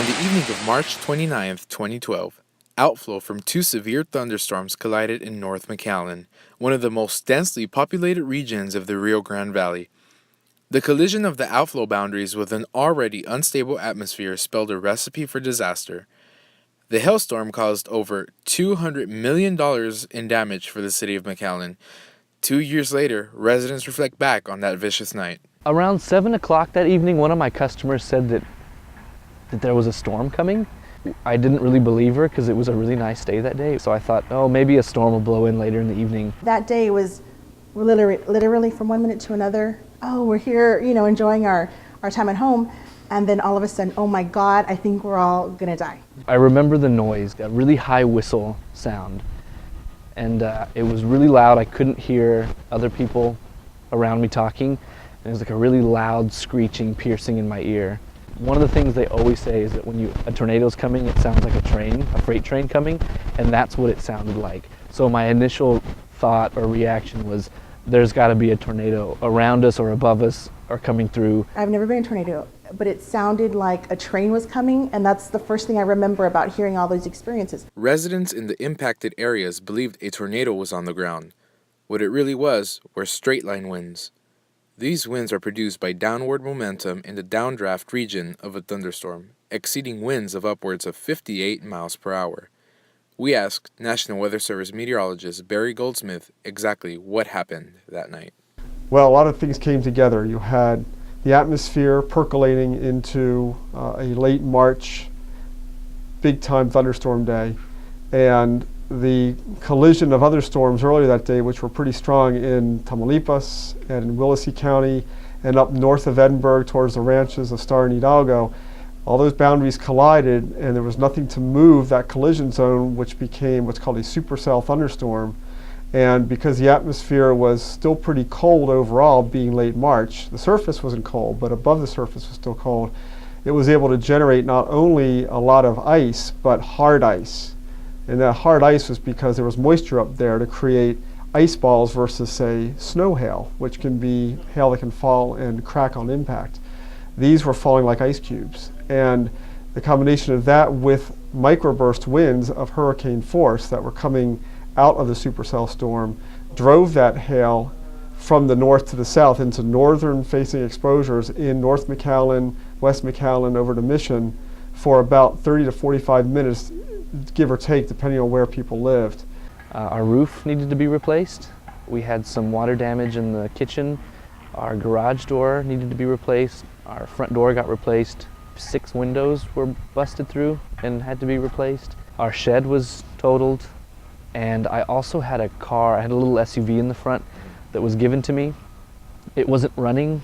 On the evening of March 29th, 2012, outflow from two severe thunderstorms collided in North McAllen, one of the most densely populated regions of the Rio Grande Valley. The collision of the outflow boundaries with an already unstable atmosphere spelled a recipe for disaster. The hailstorm caused over $200 million in damage for the city of McAllen. 2 years later, residents reflect back on that vicious night. Around 7 o'clock that evening, one of my customers said that there was a storm coming. I didn't really believe her because it was a really nice day that day. So I thought, oh, maybe a storm will blow in later in the evening. That day was literally from 1 minute to another. Oh, we're here, enjoying our time at home. And then all of a sudden, oh my God, I think we're all gonna die. I remember the noise, a really high whistle sound. And it was really loud. I couldn't hear other people around me talking. It was like a really loud screeching, piercing in my ear. One of the things they always say is that when a tornado's coming, it sounds like a freight train coming, and that's what it sounded like. So my initial thought or reaction was, there's gotta be a tornado around us or above us or coming through. I've never been in a tornado, but it sounded like a train was coming, and that's the first thing I remember about hearing all those experiences. Residents in the impacted areas believed a tornado was on the ground. What it really was were straight-line winds. These winds are produced by downward momentum in the downdraft region of a thunderstorm, exceeding winds of upwards of 58 miles per hour. We asked National Weather Service meteorologist Barry Goldsmith exactly what happened that night. Well, a lot of things came together. You had the atmosphere percolating into a late March big-time thunderstorm day, and the collision of other storms earlier that day, which were pretty strong in Tamaulipas and in Willacy County and up north of Edinburgh towards the ranches of Star and Hidalgo, all those boundaries collided, and there was nothing to move that collision zone, which became what's called a supercell thunderstorm. And because the atmosphere was still pretty cold overall, being late March, the surface wasn't cold, but above the surface was still cold, it was able to generate not only a lot of ice, but hard ice. And that hard ice was because there was moisture up there to create ice balls versus, say, snow hail, which can be hail that can fall and crack on impact. These were falling like ice cubes. And the combination of that with microburst winds of hurricane force that were coming out of the supercell storm drove that hail from the north to the south into northern facing exposures in North McAllen, West McAllen, over to Mission for about 30 to 45 minutes, give or take, depending on where people lived. Our roof needed to be replaced. We had some water damage in the kitchen. Our garage door needed to be replaced. Our front door got replaced. 6 windows were busted through and had to be replaced. Our shed was totaled. And I also had a little SUV in the front that was given to me. It wasn't running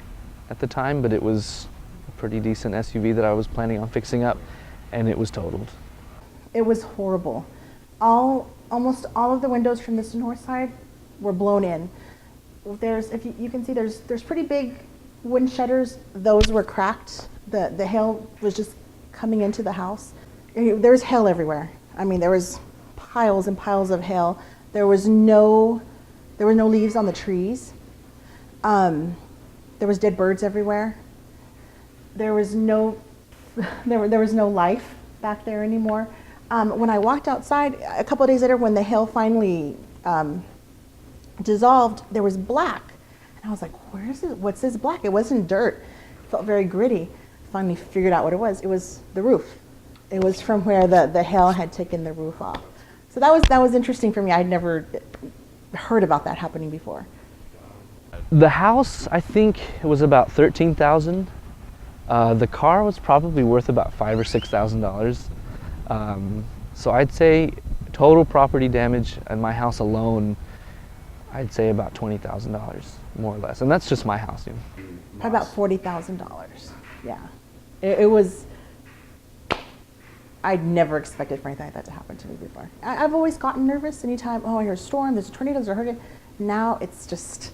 at the time, but it was a pretty decent SUV that I was planning on fixing up, and it was totaled. It was horrible. Almost all of the windows from this north side were blown in. If you can see, there's pretty big wooden shutters. Those were cracked. The hail was just coming into the house. There was hail everywhere. I mean, there was piles and piles of hail. There were no leaves on the trees. There was dead birds everywhere. There was no life back there anymore. When I walked outside a couple of days later, when the hail finally dissolved, there was black. And I was like, what's this black? It wasn't dirt. It felt very gritty. Finally figured out what it was. It was the roof. It was from where the hail had taken the roof off. So that was interesting for me. I'd never heard about that happening before. The house, I think, it was about $13,000. The car was probably worth about $5,000 or $6,000. So I'd say total property damage in my house alone, I'd say about $20,000, more or less. And that's just my house. Probably about $40,000. Yeah. It was, I'd never expected for anything like that to happen to me before. I've always gotten nervous anytime, I hear a storm, there's tornadoes or hurricane. Now it's just,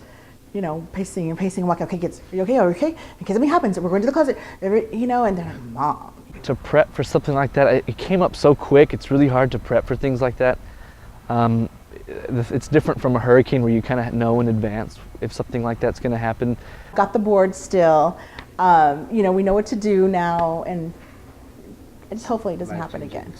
pacing and walking. Okay, kids, are you okay? Are you okay? In case something happens, we're going to the closet. And then, Mom. To prep for something like that, it came up so quick. It's really hard to prep for things like that. It's different from a hurricane where you kind of know in advance if something like that's going to happen. Got the board still. We know what to do now, and just hopefully it doesn't happen again.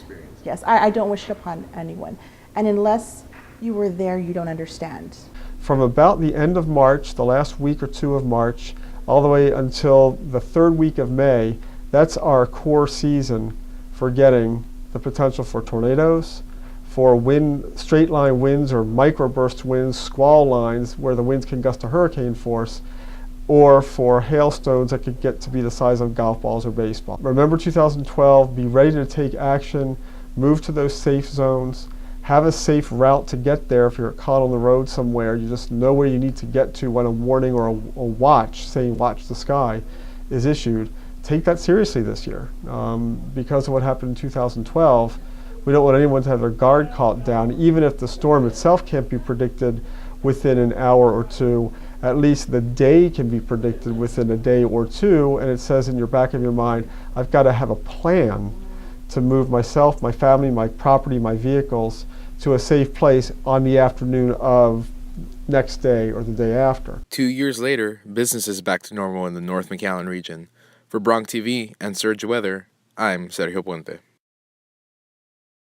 Yes, I don't wish it upon anyone. And unless you were there, you don't understand. From about the end of March, the last week or two of March, all the way until the third week of May, that's our core season for getting the potential for tornadoes, for straight line winds or microburst winds, squall lines where the winds can gust to hurricane force, or for hailstones that could get to be the size of golf balls or baseball. Remember 2012, be ready to take action, move to those safe zones, have a safe route to get there. If you're caught on the road somewhere, you just know where you need to get to when a warning or a watch saying watch the sky is issued. Take that seriously this year. Because of what happened in 2012, we don't want anyone to have their guard caught down, even if the storm itself can't be predicted within an hour or two. At least the day can be predicted within a day or two, and it says in your back of your mind, I've got to have a plan to move myself, my family, my property, my vehicles to a safe place on the afternoon of next day or the day after. 2 years later, business is back to normal in the North McAllen region. For Bronx TV and Surge Weather, I'm Sergio Puente.